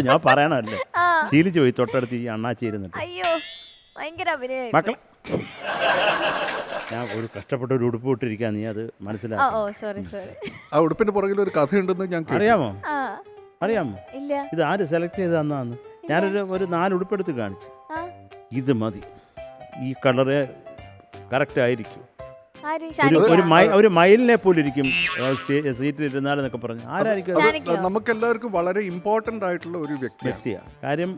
ഞാൻ പറയണല്ലേ, ശീലിച്ചു പോയി തൊട്ടടുത്ത് ഈ അണ്ണാച്ചി ഇരുന്നിട്ട്. അയ്യോ ഭയങ്കര അഭിനയം മക്കളെ, ഞാൻ ഒരു കഷ്ടപ്പെട്ട ഒരു ഉടുപ്പ് ഇട്ടിരിക്കാ, നീ അത് മനസ്സിലാക്കി. സോറി ആ ഉടുപ്പിന്റെ പുറകിൽ ഒരു കഥയുണ്ടെന്ന് ഞാൻ കേട്ടു. അറിയാമോ? ആ അറിയാമോ? ഇല്ല. ഇത് ആര് സെലക്ട് ചെയ്ത് തന്നാന്ന്? ഞാനൊരു 4 ഉടുപ്പെടുത്ത് കാണിച്ചു. ഇത് മതി, ഈ കളറ് കറക്റ്റ് ആയിരിക്കും, ഒരു മയിലിനെ പോലെ ഇരിക്കും സീറ്റിൽ ഇരുന്നാലെന്നൊക്കെ പറഞ്ഞു. ആരായിരിക്കും? നമുക്ക് എല്ലാവർക്കും വളരെ ഇമ്പോർട്ടന്റ് ആയിട്ടുള്ള ഒരു വ്യക്തിയാണ്. കാര്യം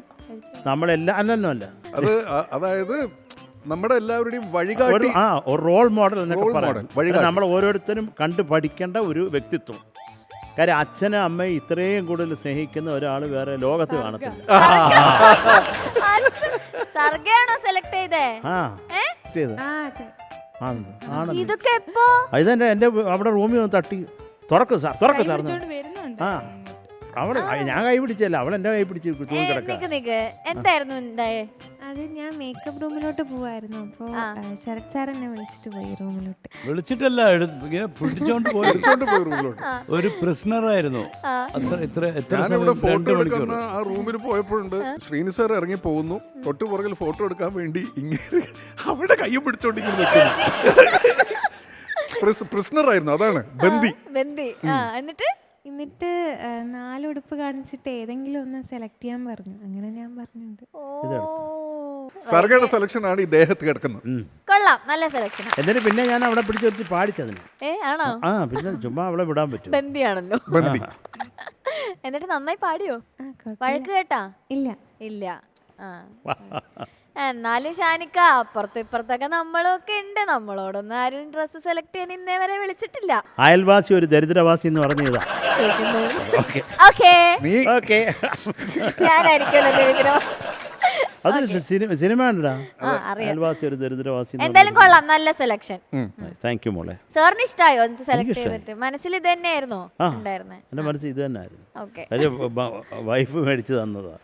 നമ്മളെല്ലാം അല്ലല്ലോ അത്, അതായത് നമ്മുടെ എല്ലാവരുടെയും വഴികാട്ടി, ഒരു റോൾ മോഡൽ എന്നൊക്കെ പറയാം. നമ്മൾ ഓരോരുത്തരും കണ്ടു പഠിക്കേണ്ട ഒരു വ്യക്തിത്വം. കാര്യം അച്ഛനും അമ്മയും ഇത്രയും കൂടുതൽ സ്നേഹിക്കുന്ന ഒരാൾ വേറെ ലോകത്ത് കാണത്തില്ല. ഇതെന്റെ എന്റെ അവിടെ റൂമിൽ ഒന്ന് തട്ടി തുറക്ക് സാർ, തുറക്ക് സാർ. ആ അവള്, ഞാൻ കൈ പിടിച്ചല്ല, അവൾ എന്റെ കൈ പിടിച്ച് എന്തായിരുന്നു അത് ഞാൻ മേക്കപ്പ് റൂമിലോട്ട് പോവായിരുന്നു. അപ്പൊ ശരത് സാർ എന്നെ വിളിച്ചിട്ട് പോയി റൂമിലോട്ട്. വിളിച്ചിട്ടല്ല, ഇങ്ങനെ പിടിച്ചോണ്ട് പോയി റൂമിലോട്ട്. ഒരു പ്രിസണറായിരുന്നു. ഫോട്ടോ എടുക്കുന്ന ആ റൂമിൽ പോയപ്പോഴുണ്ട് ശ്രീനി സാർ ഇറങ്ങി പോകുന്നു, തൊട്ട് പുറകിൽ ഫോട്ടോ എടുക്കാൻ വേണ്ടി ഇങ്ങനെ അവിടെ കയ്യും പിടിച്ചോണ്ടിങ്ങനെ നിൽക്കുന്നു. പ്രിസണർ ആയിരുന്നു, അതാണ് ബന്ദി. എന്നിട്ട് 4 ഉടുപ്പ് കാണിച്ചിട്ട് ഏതെങ്കിലും ഒന്ന് സെലക്ട് ചെയ്യാൻ പറഞ്ഞു. അങ്ങനെ ഞാൻ പറഞ്ഞിട്ടുണ്ട്. സർഗയുടെ സെലക്ഷൻ ആണ് ഈ ദേഹത്ത് കിടക്കുന്നത്. കൊള്ളാം, നല്ല സെലക്ഷൻ. എന്നിട്ട് പിന്നെ ഞാൻ അവിടെ പിടിച്ചു വെച്ച് പാടിച്ചതിന്. ആണോ? പിന്നെ ചുമ്മാ അവളെ വിടാൻ പറ്റും. ബന്ദിയാണല്ലോ. എന്നിട്ട് നന്നായി പാടിയോ? വഴക്ക് കേട്ടാ? ഇല്ല. എന്നാലും ഷാനിക്ക, അപ്പുറത്തും ഇപ്പുറത്തൊക്കെ നമ്മളൊക്കെ ഉണ്ട്. നമ്മളോടൊന്നും ആരും ഡ്രസ്സ് സെലക്ട് ചെയ്യാൻ ഇന്നേ വരെ വിളിച്ചിട്ടില്ല. അയൽവാസി ഒരു ദരിദ്രവാസി എന്ന് പറഞ്ഞതാ. അത് സിനിമ ഉണ്ടടാ, അയൽവാസി ഒരു ദരിദ്രവാസി. എന്തായാലും കൊള്ളാം, നല്ല സെലക്ഷൻ. താങ്ക് യു മോളെ. സാറിന് ഇഷ്ടമായോ സെലക്ട് ചെയ്തിട്ട്? മനസ്സിൽ ഇത് തന്നെയായിരുന്നോ ഉണ്ടായിരുന്നത്? എന്റെ മനസ്സിൽ ഇത് തന്നെ ആയിരുന്നു. വൈഫ് മേടിച്ചു തന്നതാ.